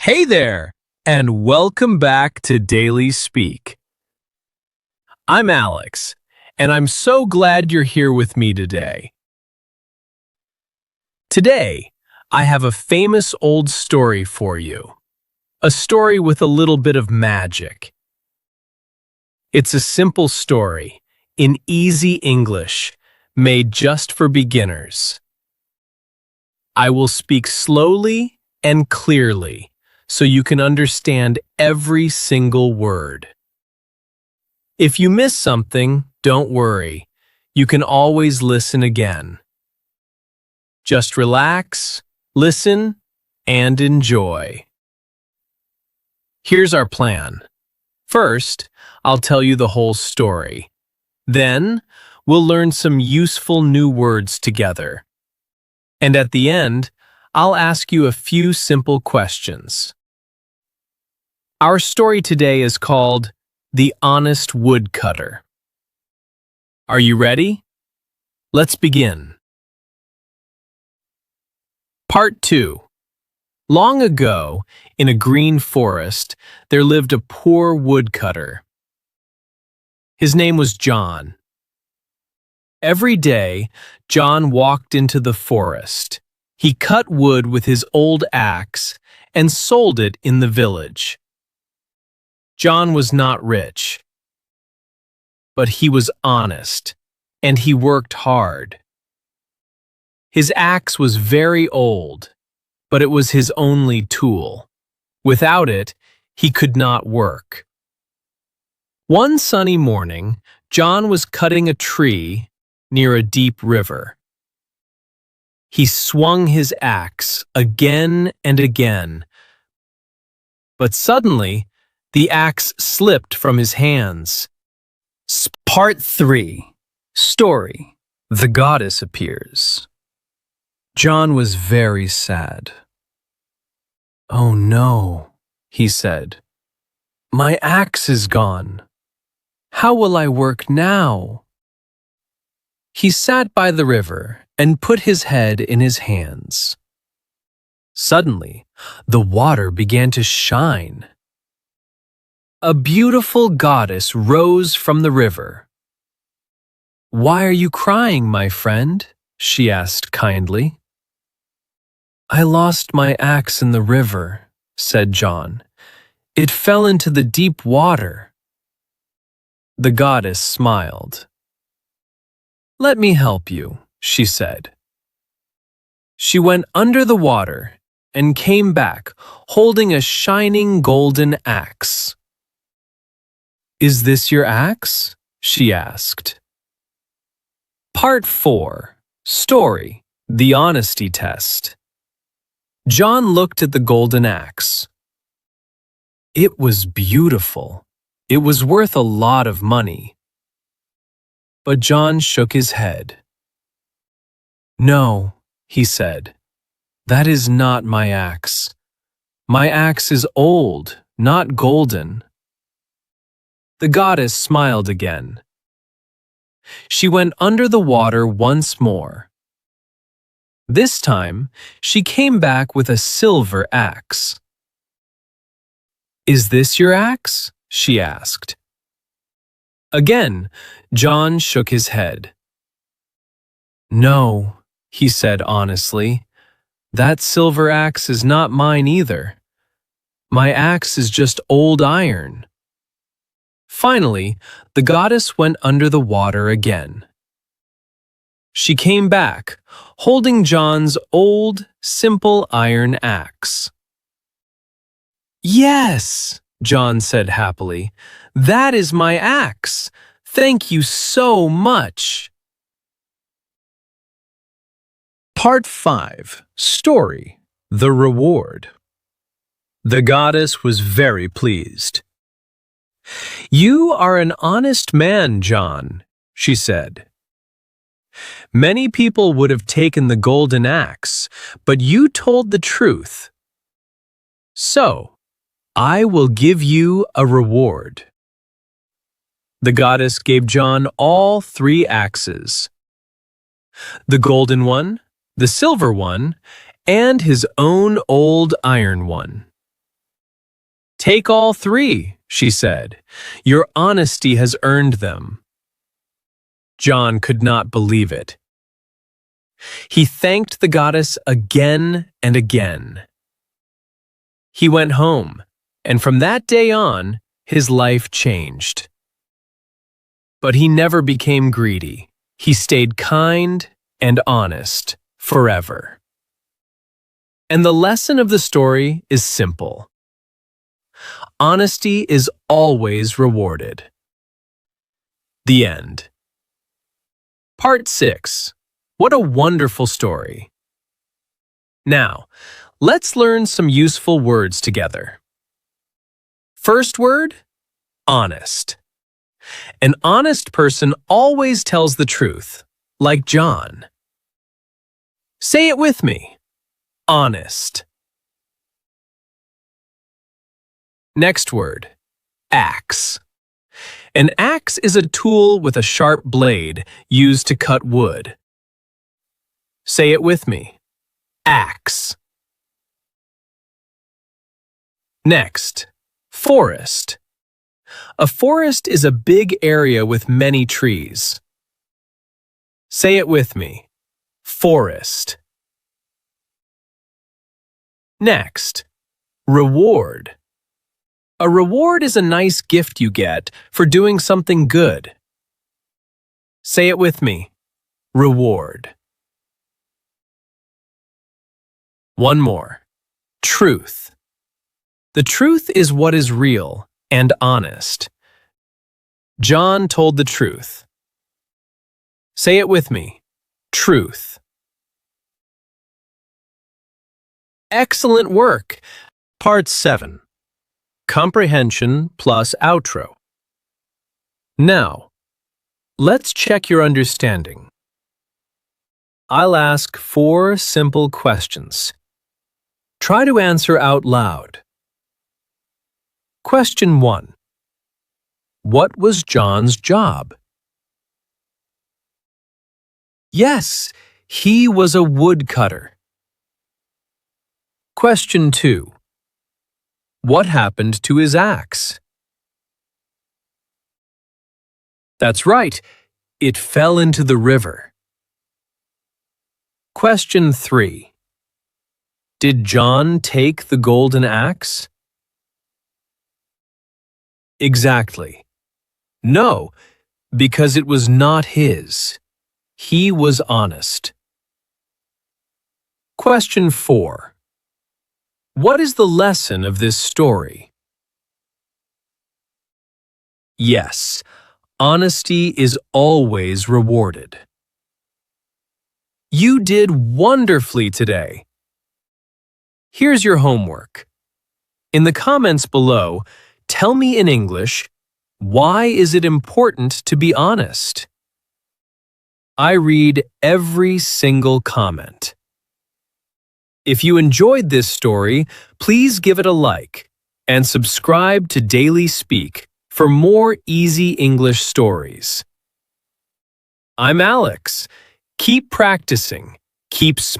Hey there, and welcome back to Daily Speak. I'm Alex, and I'm so glad you're here with me today. Today, I have a famous old story for you. A story with a little bit of magic. It's a simple story, in easy English, made just for beginners. I will speak slowly and clearly, so you can understand every single word. If you miss something, don't worry. You can always listen again. Just relax, listen, and enjoy. Here's our plan. First, I'll tell you the whole story. Then, we'll learn some useful new words together. And at the end, I'll ask you a few simple questions. Our story today is called The Honest Woodcutter. Are you ready? Let's begin. Part 2. Long ago, in a green forest, there lived a poor woodcutter. His name was John. Every day, John walked into the forest. He cut wood with his old axe and sold it in the village. John was not rich, but he was honest, and he worked hard. His axe was very old, but it was his only tool. Without it, he could not work. One sunny morning, John was cutting a tree near a deep river. He swung his axe again and again, but suddenly, the axe slipped from his hands. Part 3. Story. The Goddess Appears. John was very sad. "Oh no," he said. "My axe is gone. How will I work now?" He sat by the river and put his head in his hands. Suddenly, the water began to shine. A beautiful goddess rose from the river. "Why are you crying, my friend?" she asked kindly. "I lost my axe in the river," said John. "It fell into the deep water." The goddess smiled. "Let me help you," she said. She went under the water and came back holding a shining golden axe. "Is this your axe?" she asked. Part 4. Story. The Honesty Test. John looked at the golden axe. It was beautiful. It was worth a lot of money. But John shook his head. "No," he said, "that is not my axe. My axe is old, not golden." The goddess smiled again. She went under the water once more. This time, she came back with a silver axe. "Is this your axe?" she asked. Again, John shook his head. "No," he said honestly, "that silver axe is not mine either. My axe is just old iron." Finally, the goddess went under the water again. She came back, holding John's old, simple iron axe. "Yes," John said happily, "that is my axe. Thank you so much." Part 5. Story. The Reward. The goddess was very pleased. "You are an honest man, John," she said. "Many people would have taken the golden axe, but you told the truth. So, I will give you a reward." The goddess gave John all 3 axes. The golden one, the silver one, and his own old iron one. "Take all three," she said. "Your honesty has earned them." John could not believe it. He thanked the goddess again and again. He went home, and from that day on, his life changed. But he never became greedy. He stayed kind and honest forever. And the lesson of the story is simple. Honesty is always rewarded. The end. Part 6. What a wonderful story. Now, let's learn some useful words together. First word, honest. An honest person always tells the truth, like John. Say it with me. Honest. Next word, axe. An axe is a tool with a sharp blade used to cut wood. Say it with me. Axe. Next, forest. A forest is a big area with many trees. Say it with me. Forest. Next, reward. A reward is a nice gift you get for doing something good. Say it with me. Reward. One more. Truth. The truth is what is real and honest. John told the truth. Say it with me. Truth. Excellent work. Part 7. Comprehension plus outro. Now, let's check your understanding. I'll ask 4 simple questions. Try to answer out loud. Question 1. What was John's job? Yes, he was a woodcutter. Question 2. What happened to his axe? That's right, it fell into the river. Question 3. Did John take the golden axe? Exactly. No, because it was not his. He was honest. Question 4. What is the lesson of this story? Yes, honesty is always rewarded. You did wonderfully today. Here's your homework. In the comments below, tell me in English, why is it important to be honest? I read every single comment. If you enjoyed this story, please give it a like and subscribe to Daily Speak for more easy English stories. I'm Alex. Keep practicing. Keep smiling.